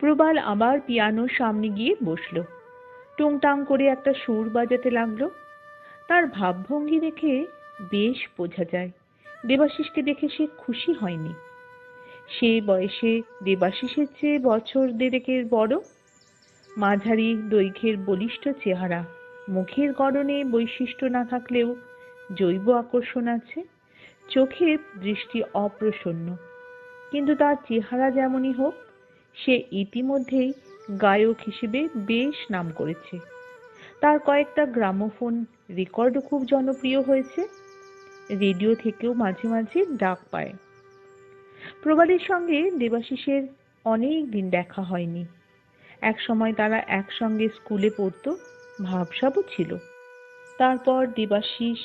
প্রবাল আবার পিয়ানোর সামনে গিয়ে বসল। টুংটাং করে একটা সুর বাজাতে লাগলো। তার ভাবভঙ্গি দেখে বেশ বোঝা যায় দেবাশিসকে দেখে সে খুশি হয়নি। সে বয়সে দেবাশিসের চেয়ে বছর দেড়েকের বড়, মাঝারি দৈর্ঘ্যের বলিষ্ঠ চেহারা, মুখের গড়নে বৈশিষ্ট্য না থাকলেও জৈব আকর্ষণ আছে, চোখের দৃষ্টি অপ্রসন্ন। কিন্তু তার চেহারা যেমনই হোক, সে ইতিমধ্যেই গায়ক হিসেবে বেশ নাম করেছে। তার কয়েকটা গ্রামোফোন রেকর্ডও খুব জনপ্রিয় হয়েছে, রেডিও থেকেও মাঝে মাঝে ডাক পায়। প্রবালের সঙ্গে দেবাশিসের অনেক দিন দেখা হয়নি। এক সময় তারা একসঙ্গে স্কুলে পড়তো, ভাবসাবও ছিল। তারপর দেবাশিস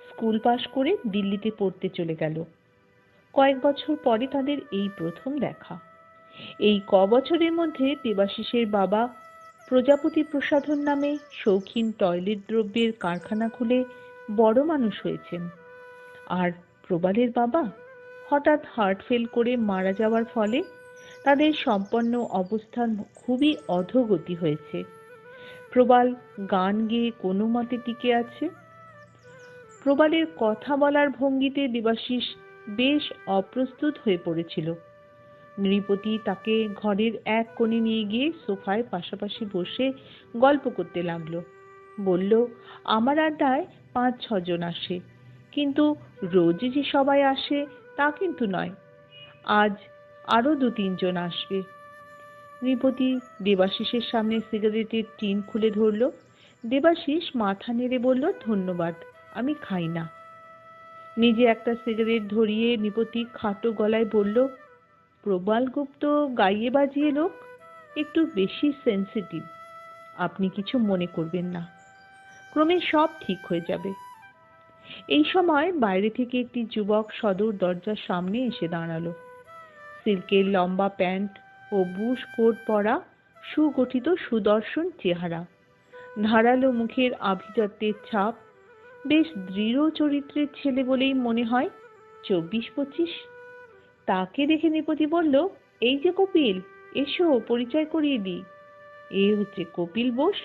স্কুল পাশ করে দিল্লিতে পড়তে চলে গেল। কয়েক বছর পরে তাদের এই প্রথম দেখা। এই বছরের মধ্যে দেবাশিসের বাবা প্রজাপতি প্রসাধন নামে শৌখিন টয়লেট দ্রব্যের কারখানা খুলে বড় মানুষ হয়েছেন। আর প্রবালের বাবা হঠাৎ হার্ট ফেল করে মারা যাওয়ার ফলে তাদের সম্পন্ন অবস্থান খুবই অধোগতি হয়েছে। প্রবাল গান গেয়ে কোনো মতে টিকে আছে। প্রবালের কথা বলার ভঙ্গিতে দেবাশিস বেশ অপ্রস্তুত হয়ে পড়েছিল। নৃপতি তাকে ঘরের এক কোণে নিয়ে গিয়ে সোফায় পাশাপাশি বসে গল্প করতে লাগলো। বলল, আমার আড্ডায় 5-6 জন আসে, কিন্তু রোজ যে সবাই আসে তা কিন্তু নয়, আজ আরো 2-3 জন আসবে। নৃপতি দেবাশিসের সামনে সিগারেটের টিন খুলে ধরল। দেবাশিস মাথা নেড়ে বলল, ধন্যবাদ, আমি খাই না। নিজে একটা সিগারেট ধরিয়ে নৃপতি খাটো গলায় বলল, প্রবাল গুপ্ত গাইয়ে বাজিয়ে লোক, একটু বেশি সেন্সিটিভ। আপনি কিছু মনে করবেন না, ক্রমে সব ঠিক হয়ে যাবে। এই সময় বাইরে থেকে একটি যুবক সদর দরজার সামনে এসে দাঁড়ালো। সিল্কের লম্বা প্যান্ট ও বুশ কোট পরা, সুগঠিত সুদর্শন চেহারা, ধারালো মুখের আভিজাত্যের ছাপ। বেশ দৃঢ় চরিত্রের ছেলে বলেই মনে হয়, 24-25। তাকে দেখে নৃপতি বলল, এই যে কপিল, এসো পরিচয় করিয়ে দিই। এ হচ্ছে কপিল বোস,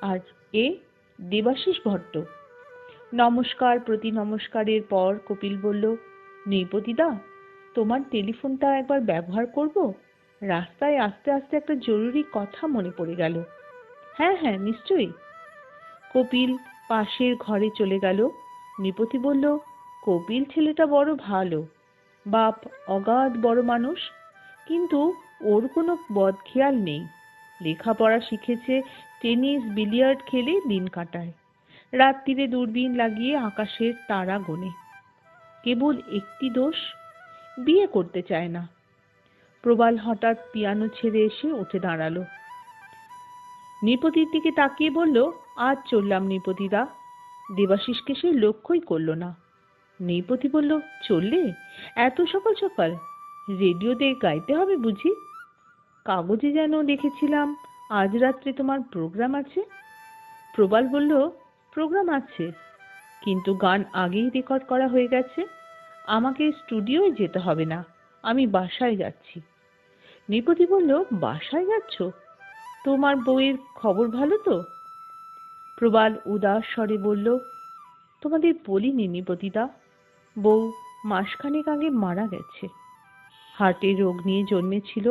আর এ দেবাশিস ভট্ট। নমস্কার প্রতি নমস্কারের পর কপিল বলল, নৃপতিদা, তোমার টেলিফোনটা একবার ব্যবহার করব? রাস্তায় আস্তে আস্তে একটা জরুরি কথা মনে পড়ে গেল। হ্যাঁ হ্যাঁ, নিশ্চয়ই। কপিল পাশের ঘরে চলে গেল। নৃপতি বলল, কপিল ছেলেটা বড় ভালো, বাপ অগাধ বড় মানুষ, কিন্তু ওর কোনো বদখেয়াল নেই। লেখাপড়া শিখেছে, টেনিস বিলিয়ার্ড খেলে দিন কাটায়, রাত্রিরে দূরবীন লাগিয়ে আকাশের তারা গোনে। কেবল একটি দোষ, বিয়ে করতে চায় না। প্রবাল হঠাৎ পিয়ানো ছেড়ে এসে উঠে দাঁড়ালো। নৃপতির দিকে তাকিয়ে বলল, আজ চললাম নৃপতিদা। দেবাশিসকে সে লক্ষ্যই করল না। নৃপতি বলল, চললে? এত সকাল সকাল? রেডিওতে গাইতে হবে বুঝি? কাগজে যেন দেখেছিলাম আজ রাত্রে তোমার প্রোগ্রাম আছে। প্রবাল বলল, প্রোগ্রাম আছে, কিন্তু গান আগেই রেকর্ড করা হয়ে গেছে, আমাকে স্টুডিওয় যেতে হবে না, আমি বাসায় যাচ্ছি। নৃপতি বলল, বাসায় যাচ্ছ? তোমার বউয়ের খবর ভালো তো? প্রবাল উদাস স্বরে বলল, তোমাদের বলিনি নৃপতিদা, বউ মাসখানেক আগে মারা গেছে। হার্টের রোগ নিয়ে জন্মেছিল।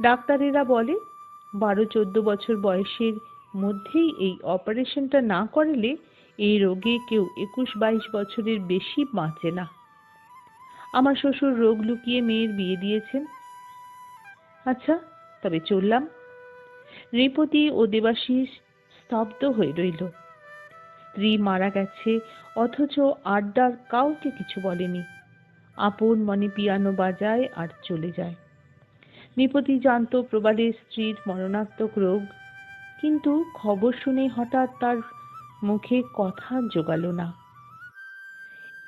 ডাক্তারেরা বলে 12-14 বছর বয়সের মধ্যেই এই অপারেশনটা না করলে এই রোগে কেউ 21-22 বছরের বেশি বাঁচে না। আমার শ্বশুর রোগ লুকিয়ে মেয়ের বিয়ে দিয়েছেন। আচ্ছা, তবে চললাম। নৃপতি ও দেবাশিস স্তব্ধ হয়ে রইল। স্ত্রী মারা গেছে, অথচ আড্ডার কাউকে কিছু বলেনি। আপন মনে পিয়ানো বাজায় আর চলে যায়। নৃপতি জানত প্রবালের স্ত্রীর মরণাত্মক রোগ, কিন্তু খবর শুনে হঠাৎ তার মুখে কথা জোগালো না।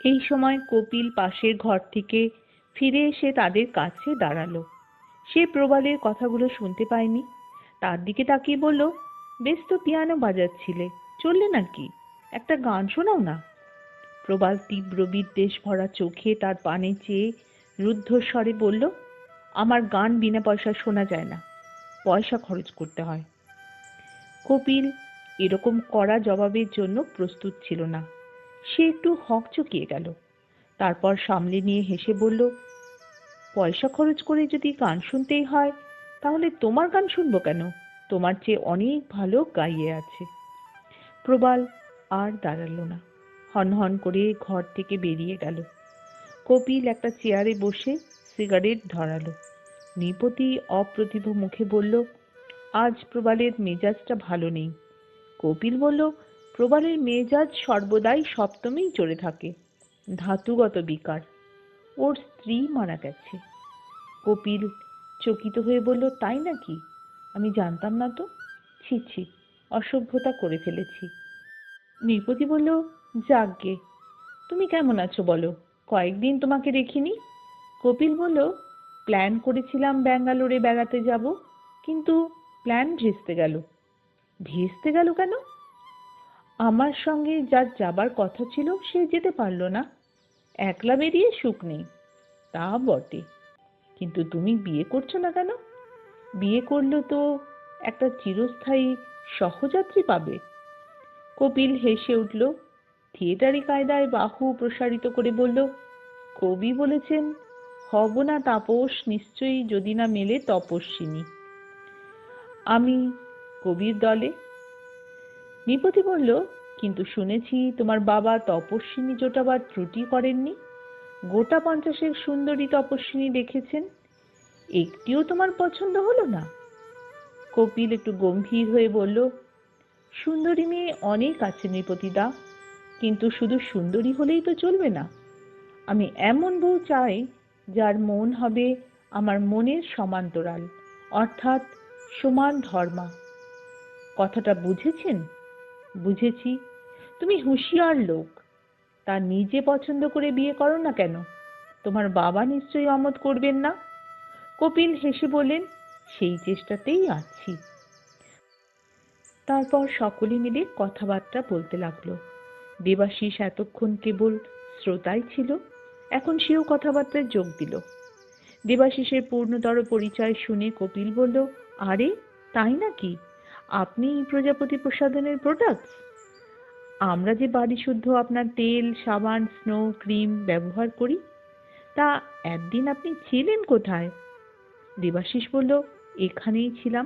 এই সময় কপিল পাশের ঘর থেকে ফিরে এসে তাদের কাছে দাঁড়ালো। সে প্রবালের কথাগুলো শুনতে পায়নি। তার দিকে তাকিয়ে বলল, বেশ তো পিয়ানো বাজাচ্ছিলে, চললে নাকি? একটা গান শোনাও না। প্রবাল তীব্র বিদ্বেষ ভরা চোখে তার পানে চেয়ে রুদ্ধ স্বরে বলল, আমার গান বিনা পয়সায় শোনা যায় না। পয়সা খরচ করতে হয়। কপিল এরকম কড়া জবাবের জন্য প্রস্তুত ছিল না। সে একটু হকচকিয়ে গেল। তারপর সামলে নিয়ে হেসে বলল, পয়সা খরচ করে যদি গান শুনতেই হয় তাহলে তোমার গান শুনবো কেন? তোমার চেয়ে অনেক ভালো গাইয়ে আছে। প্রবাল আর দাঁড়ালো না, হনহন করে ঘর থেকে বেরিয়ে গেল। কপিল একটা চেয়ারে বসে সিগারেট ধরালো। নৃপতি অপ্রতিভ মুখে বলল, আজ প্রবালের মেজাজটা ভালো নেই। কপিল বলল, প্রবালের মেজাজ সর্বদাই সপ্তমেই চড়ে থাকে, ধাতুগত বিকার। ওর স্ত্রী মারা গেছে। কপিল চকিত হয়ে বলল, তাই নাকি? আমি জানতাম না তো। ছি ছি, অসভ্যতা করে ফেলেছি। নৃপতি বলল, যাকগে, তুমি কেমন আছো বলো, কয়েকদিন তোমাকে দেখিনি। কপিল বলল, প্ল্যান করেছিলাম ব্যাঙ্গালোরে বেড়াতে যাব, কিন্তু প্ল্যান ভেস্তে গেল। ভেস্তে গেল কেন? আমার সঙ্গে যার যাবার কথা ছিল সে যেতে পারল না। একলা বেরিয়ে সুখ নেই। তা বটে, কিন্তু তুমি বিয়ে করছো না কেন? বিয়ে করলে তো একটা চিরস্থায়ী সহযাত্রী পাবে। কপিল হেসে উঠল, থিয়েটারি কায়দায় বাহু প্রসারিত করে বলল, কবি বলেছেন, হব না তাপস নিশ্চয়ই যদি না মেলে তপস্বিনী। আমি কবির দলে। নৃপতি বলল, কিন্তু শুনেছি তোমার বাবা তপস্বিনী জোটাবার ত্রুটি করেননি। গোটা 50 সুন্দরী তপস্বিনী দেখেছেন, একটিও তোমার পছন্দ হলো না? কপিল একটু গম্ভীর হয়ে বলল, সুন্দরী মেয়ে অনেক আছে নৃপতিদা, কিন্তু শুধু সুন্দরী হলেই তো চলবে না। আমি এমন বউ চাই যার মন হবে আমার মনের সমান্তরাল, অর্থাৎ সমান ধর্মা। কথাটা বুঝেছেন? বুঝেছি। তুমি হুঁশিয়ার লোক, তা নিজে পছন্দ করে বিয়ে করো না কেন? তোমার বাবা নিশ্চয়ই অমত করবেন না। কপিল হেসে বললেন, সেই চেষ্টাতেই আছি। তারপর সকলে মিলে কথাবার্তা বলতে লাগলো। দেবাশিস এতক্ষণ কেবল শ্রোতাই ছিল, এখন সেও কথাবার্তায় যোগ দিল। দেবাশিসের পূর্ণতর পরিচয় শুনে কপিল বলল, আরে তাই নাকি? আপনি প্রজাপতি প্রসাধনের প্রোডাক্টস? আমরা যে বাড়ি শুদ্ধ আপনার তেল, সাবান, স্নো, ক্রিম ব্যবহার করি, তা একদিন আপনি ছিলেন কোথায়? দেবাশিস বলল, এখানেই ছিলাম,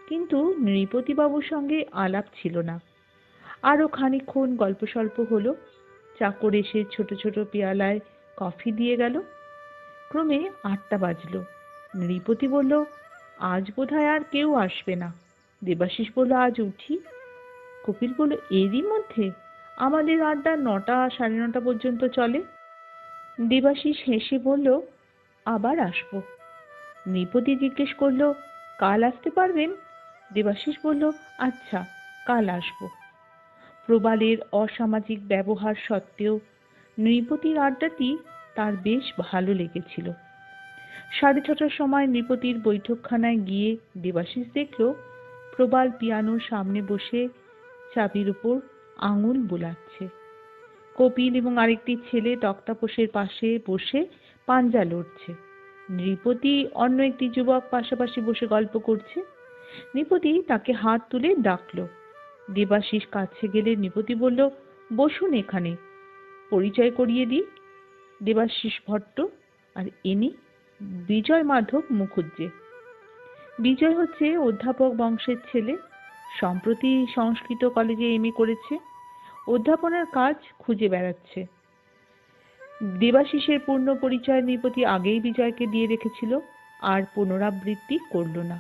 কিন্তু নৃপতিবাবুর সঙ্গে আলাপ ছিল না। আরো খানিকক্ষণ গল্প স্বল্প হলো। চাকর এসে ছোট ছোট পেয়ালায় কফি দিয়ে গেল। ক্রমে 8টা বাজলো। নৃপতি বলল, আজ বোধহয় আর কেউ আসবে না। দেবাশিস বলল, আজ উঠি। কপিল বলল, এরই মধ্যে? আমাদের আড্ডা 9টা, 9:30 পর্যন্ত চলে। দেবাশিস হেসে বলল, আবার আসবো। নৃপতি জিজ্ঞেস করল, কাল আসতে পারবেন? দেবাশিস বলল, আচ্ছা, কাল আসবো। প্রবালের অসামাজিক ব্যবহার সত্ত্বেও নৃপতির আড্ডাটি তার বেশ ভালো লেগেছিল। 6:30টার সময় নৃপতির বৈঠকখানায় গিয়ে দেবাশিস দেখল প্রবাল পিয়ানোর সামনে বসে চাবির উপর আঙুল বোলাচ্ছে। কপিল এবং আরেকটি ছেলে তক্তাপোশের পাশে বসে পাঞ্জা লড়ছে। নৃপতি অন্য একটি যুবক পাশাপাশি বসে গল্প করছে। নৃপতি তাকে হাত তুলে ডাকলো। দেবাশিস কাছে গেলে নৃপতি বলল, বসুন এখানে, পরিচয় করিয়ে দিই। দেবাশিস ভট্ট, আর ইনি বিজয় মাধব মুখুজ্জে। বিজয় হচ্ছে অধ্যাপক বংশের ছেলে, সম্প্রতি সংস্কৃত কলেজে এমএ করেছে, অধ্যাপনার কাজ খুঁজে বেড়াচ্ছে। দেবাশিসের পূর্ণ পরিচয় নৃপতি আগেই বিজয়কে দিয়ে রেখেছিল, আর পুনরাবৃত্তি করল না।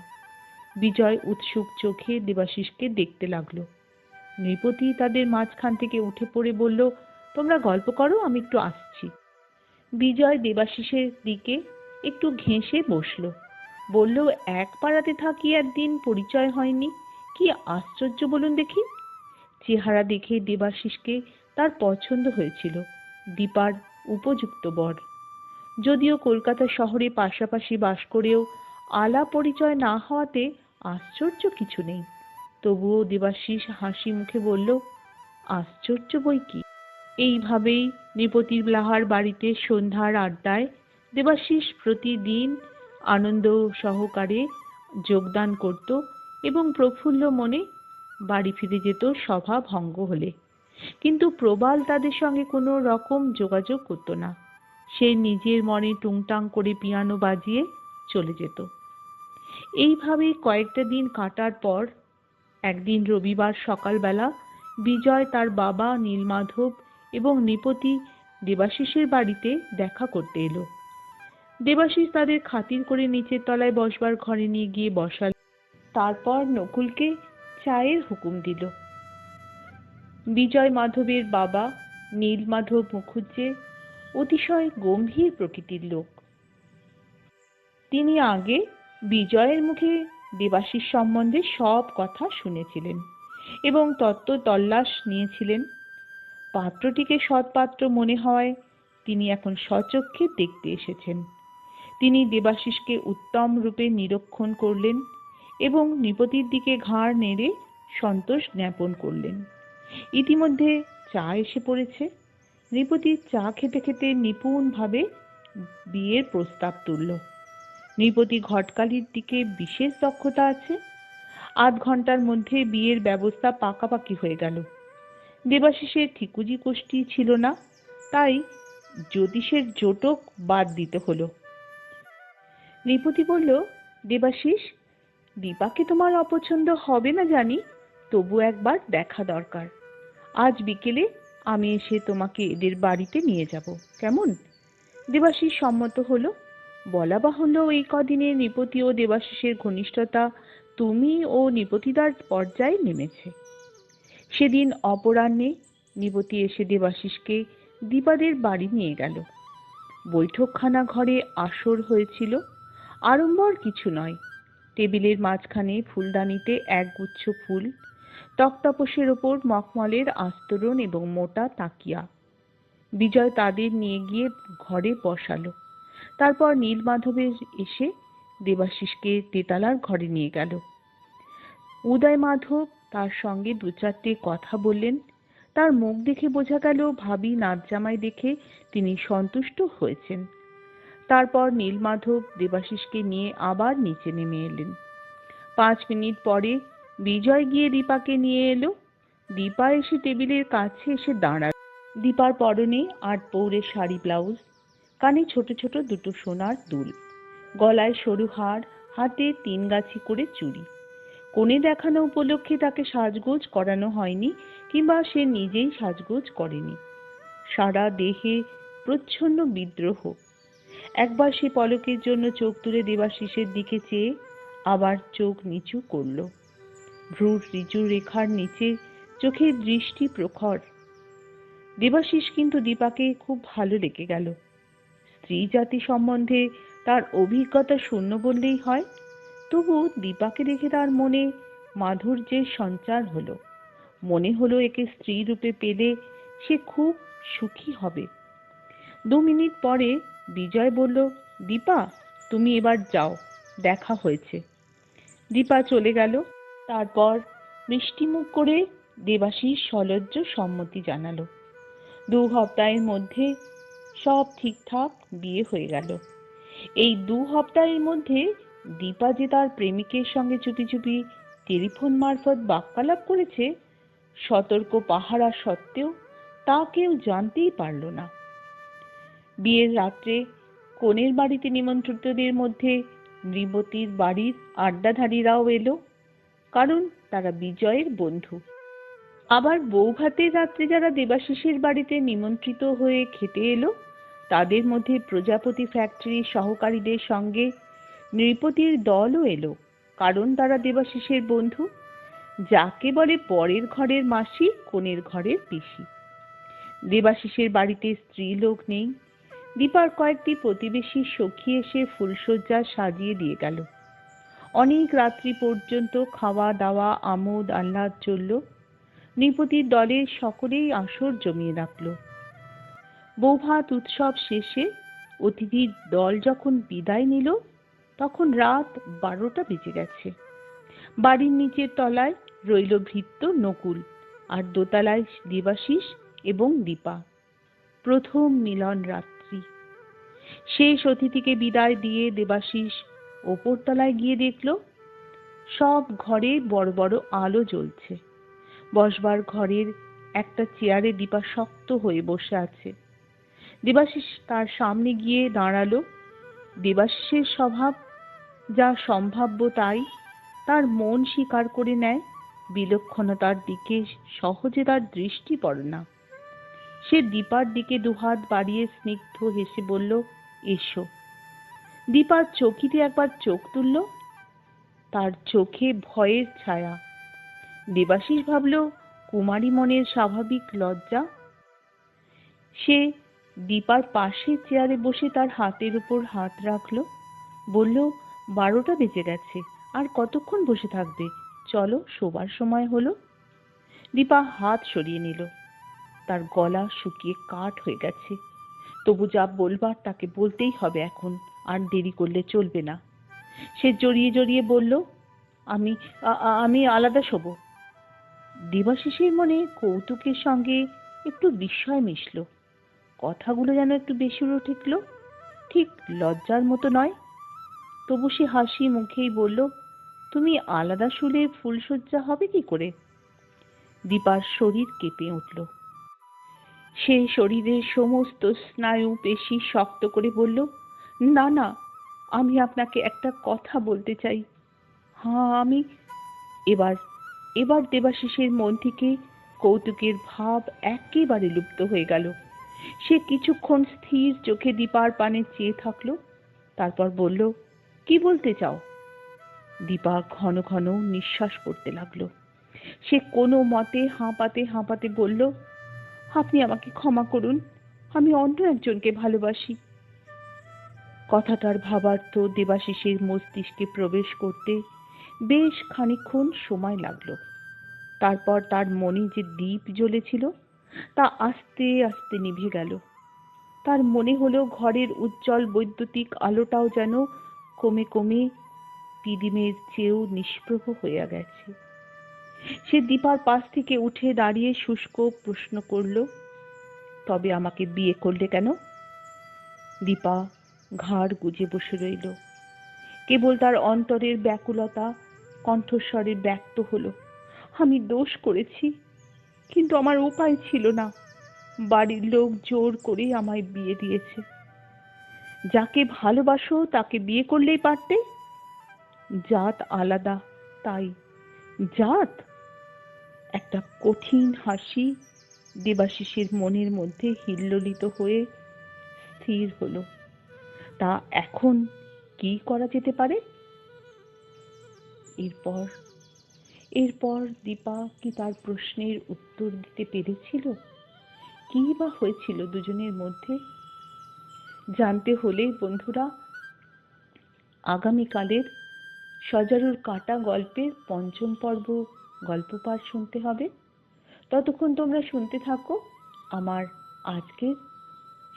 বিজয় উৎসুক চোখে দেবাশিসকে দেখতে লাগলো। নৃপতি তাদের মাঝখান থেকে উঠে পড়ে বলল, তোমরা গল্প করো, আমি একটু আসছি। বিজয় দেবাশিসের দিকে একটু ঘেঁষে বসলো। বলল, এক পাড়াতে থাকি, একদিন পরিচয় হয়নি, কি আশ্চর্য বলুন দেখি। চেহারা দেখে দেবাশিসকে তার পছন্দ হয়েছিল, দীপার উপযুক্ত বর। যদিও কলকাতা শহরে পাশাপাশি বাস করেও আলাপ পরিচয় না হওয়াতে আশ্চর্য কিছু নেই। তবুও দেবাশিস হাসি মুখে বলল, আশ্চর্য বই কি। এইভাবেই নৃপতির লাহার বাড়িতে সন্ধ্যার আড্ডায় দেবাশিস প্রতিদিন আনন্দ সহকারে যোগদান করত এবং প্রফুল্ল মনে বাড়ি ফিরে যেত সভা ভঙ্গ হলে। কিন্তু প্রবাল তাদের সঙ্গে কোনো রকম যোগাযোগ করত না। সে নিজের মনে টুংটাং করে পিয়ানো বাজিয়ে চলে যেত। এইভাবে কয়েকটা দিন কাটার পর একদিন রবিবার সকালবেলা বিজয় তার বাবা নীলমাধব এবং নৃপতি দেবাশিসের বাড়িতে দেখা করতে এলো। দেবাশিস তাদের খাতির করে নিচের তলায় বসবার ঘরে নিয়ে গিয়ে বসাল। তারপর নকুলকে চায়ের হুকুম দিল। বিজয় মাধবের বাবা নীলমাধব মুখুজ্জে অতিশয় গম্ভীর প্রকৃতির লোক। তিনি আগে বিজয়ের মুখে দেবাশিস সম্বন্ধে সব কথা শুনেছিলেন এবং তত্ত্ব তল্লাশ নিয়েছিলেন। পাত্রটিকে সৎপাত্র মনে হওয়ায় তিনি এখন স্বচক্ষে দেখতে এসেছেন। তিনি দেবাশিসকে উত্তম রূপে নিরীক্ষণ করলেন এবং নৃপতির দিকে ঘাড় নেড়ে সন্তোষ জ্ঞাপন করলেন। ইতিমধ্যে চা এসে পড়েছে। নৃপতি চা খেতে খেতে নিপুণভাবে বিয়ের প্রস্তাব তুলল। নৃপতি ঘটকালির দিকে বিশেষ দক্ষতা আছে। আধ ঘন্টার মধ্যে বিয়ের ব্যবস্থা পাকাপাকি হয়ে গেল। দেবাশিসের ঠিকুজি কোষ্ঠী ছিল না, তাই জ্যোতিষের জোটক বাদ দিতে হলো। নৃপতি বলল, দেবাশিস, দীপাকে তোমার অপছন্দ হবে না জানি, তবু একবার দেখা দরকার। আজ বিকেলে আমি এসে তোমাকে এদের বাড়িতে নিয়ে যাব, কেমন? দেবাশিস সম্মত হলো। বলা বাহুল্য, এই কদিনে নৃপতি ও দেবাশিসের ঘনিষ্ঠতা তুমি ও নৃপতিদার পর্যায়ে নেমেছে। সেদিন অপরাহ্নে নৃপতি এসে দেবাশিসকে দীপাদের বাড়ি নিয়ে গেল। বৈঠকখানা ঘরে আসর হয়েছিল। আড়ম্বর কিছু নয়। টেবিলের মাঝখানে ফুলদানিতে একগুচ্ছ ফুল, তক্তাপোশের ওপর মখমলের আস্তরণ এবং মোটা তাকিয়া। বিজয় তাদের নিয়ে গিয়ে ঘরে বসালো। তারপর নীলমাধবের এসে দেবাশিসকে তেতালার ঘরে নিয়ে গেল। উদয় মাধব তার সঙ্গে দু চারটে কথা বললেন। তার মুখ দেখে বোঝা গেল ভাবী নাতজামাই দেখে তিনি সন্তুষ্ট হয়েছেন। তারপর নীলমাধব দেবাশিসকে নিয়ে আবার নিচে নেমে এলেন। 5 মিনিট পরে বিজয় গিয়ে দীপাকে নিয়ে এলো। দীপা এসে টেবিলের কাছে এসে দাঁড়াল। দীপার পরনে 8 পৌরে শাড়ি ব্লাউজ, কানে ছোট ছোট দুটো সোনার দুল, গলায় সরু হার, হাতে 3 গাছি করে চুড়ি। কনে দেখানো উপলক্ষে তাকে সাজগোজ করানো হয়নি কিংবা সে নিজেই সাজগোজ করেনি। সারা দেহে প্রচ্ছন্ন বিদ্রোহ। একবার সে পলকের জন্য চোখ তুলে দেবাশিসের দিকে চেয়ে আবার চোখ নিচু করল। ভ্রুর ঋজু রেখার নিচে চোখের দৃষ্টি প্রখর। দেবাশিস কিন্তু দীপাকে খুব ভালো লেগে গেল। স্ত্রী জাতি সম্বন্ধে তার অভিজ্ঞতা শূন্য বললেই হয়, তবু দীপাকে দেখে তার মনে মাধুর্যের সঞ্চার হলো। মনে হলো একে স্ত্রী রূপে পেলে সে খুব সুখী হবে। 2 মিনিট পরে বিজয় বলল, দীপা, তুমি এবার যাও, দেখা হয়েছে। দীপা চলে গেল। তারপর মিষ্টিমুখ করে দেবাশিস সলজ্জ সম্মতি জানালো। 2 সপ্তাহের মধ্যে সব ঠিকঠাক বিয়ে হয়ে গেল। এই 2 সপ্তাহের মধ্যে দীপা যে তার প্রেমিকের সঙ্গে চুপি চুপি টেলিফোন মারফত বাক্যালাপ করেছে, সতর্ক পাহারা সত্ত্বেও তা কেউ জানতেই পারল না। বিয়ের রাত্রে কনের বাড়িতে নিমন্ত্রিতদের মধ্যে নৃপতির বাড়ির আড্ডাধারীরাও এলো, কারণ তারা বিজয়ের বন্ধু। আবার বৌভাতের রাত্রে যারা দেবাশিসের বাড়িতে নিমন্ত্রিত হয়ে খেতে এলো, তাদের মধ্যে প্রজাপতি ফ্যাক্টরির সহকারীদের সঙ্গে নৃপতির দলও এলো, কারণ তারা দেবাশিসের বন্ধু। যাকে বলে পরের ঘরের মাসি, কনের ঘরের পিসি। দেবাশিসের বাড়িতে স্ত্রী লোক নেই। দীপার কয়েকটি প্রতিবেশী সখী এসে ফুলসজ্জা সাজিয়ে দিয়ে গেল। অনেক রাত্রি পর্যন্ত খাওয়া দাওয়া আমোদ আহ্লাদ চলল। নৃপতির দলের সকলেই আসর জমিয়ে রাখল। বৌভাত উৎসব শেষে অতিথির দল যখন বিদায় নিল, তখন রাত 12টা বেজে গেছে। বাড়ির নিচের তলায় রইল ভৃত্য নকুল, আর দোতলায় দেবাশিস এবং দীপা। প্রথম মিলন রাত্রি। শেষ অতিথিকে বিদায় দিয়ে দেবাশিস ওপরতলায় গিয়ে দেখল সব ঘরে বড় বড় আলো জ্বলছে। বসবার ঘরের একটা চেয়ারে দীপা শক্ত হয়ে বসে আছে। দেবাশিস তার সামনে গিয়ে দাঁড়ালো। দেবাশিসের স্বভাব যা সম্ভাব্য তাই। তার মন স্বীকার করে নেয়, বিলক্ষণতার দিকে সহজে তার দৃষ্টি পড়ে না। সে দীপার দিকে দুহাত বাড়িয়ে স্নিগ্ধ হেসে বলল, এসো। দীপার চকিতে একবার চোখ তুলল, তার চোখে ভয়ের ছায়া। দেবাশিস ভাবল কুমারী মনের স্বাভাবিক লজ্জা। সে দীপার পাশে চেয়ারে বসে তার হাতের উপর হাত রাখলো, বলল, 12টা বেজে গেছে, আর কতক্ষণ বসে থাকবে? চলো, শোবার সময় হলো। দীপা হাত সরিয়ে নিল। তার গলা শুকিয়ে কাঠ হয়ে গেছে, তবু যা বলবার তাকে বলতেই হবে এখন, আর দেরি করলে চলবে না। সে জড়িয়ে জড়িয়ে বলল, আমি আমি আলাদা শোবো। দেবাশিসের মনে কৌতুকের সঙ্গে একটু বিস্ময় মিশল। কথাগুলো যেন একটু বেসুরো ঠেকল, ঠিক লজ্জার মতো নয়। তবু সে হাসি মুখেই বলল, তুমি আলাদা শুলে ফুলশয্যা হবে কি করে? দীপার শরীর কেঁপে উঠল। সে শরীরের সমস্ত স্নায়ু পেশি শক্ত করে বলল, না না, আমি আপনাকে একটা কথা বলতে চাই। হ্যাঁ, আমি। এবার এবার দেবাশিসের মন থেকে কৌতুকের ভাব একেবারে লুপ্ত হয়ে গেল। সে কিছুক্ষণ স্থির চোখে দীপার পানে চেয়ে থাকলো, তারপর বলল, কি বলতে চাও? দীপা ঘন ঘন নিঃশ্বাস পড়তে লাগলো। সে কোনো মতে হাঁপাতে হাঁপাতে বলল, আপনি আমাকে ক্ষমা করুন, আমি অন্য একজনকে ভালোবাসি। কথাটার ভাবার্থ দেবাশিসের মস্তিষ্কে প্রবেশ করতে বেশ খানিকক্ষণ সময় লাগলো। তারপর তার মনে যে দীপ জ্বলেছিল তা আস্তে আস্তে নিভে গেল। তার মনে হলো ঘরের উজ্জ্বল বৈদ্যুতিক আলোটাও যেন কমে কমে পিদিমের চেয়েও নিষ্প্রভ হয়ে গেছে। সে দীপার পাশ থেকে উঠে দাঁড়িয়ে শুষ্ক প্রশ্ন করল, তবে আমাকে বিয়ে করলে কেন? দীপা ঘাড় গুজে বসে রইল। কেবল তার অন্তরের ব্যাকুলতা কণ্ঠস্বরে ব্যক্ত হলো, আমি দোষ করেছি, কিন্তু আমার উপায় ছিল না। বাড়ির লোক জোর করে আমায় বিয়ে দিয়েছে। যাকে ভালোবাসো তাকে বিয়ে করলেই পারতে। জাত আলাদা, তাই। জাত? একটা কঠিন হাসি দেবাশিসের মনের মধ্যে হিল্লোলিত হয়ে স্থির হলো। তা এখন কি করা যেতে পারে? এরপর এরপর দীপা কি তার প্রশ্নের উত্তর দিতে পেরেছিল? কি বা হয়েছিল দুজনের মধ্যে? জানতে হলে বন্ধুরা আগামীকালের সজারুর কাঁটা গল্পের 5ম পর্ব গল্প পাঠ শুনতে হবে। ততক্ষণ তোমরা শুনতে থাকো আমার আজকের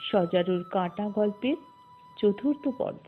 সজারুর কাঁটা গল্পের 4র্থ পর্ব।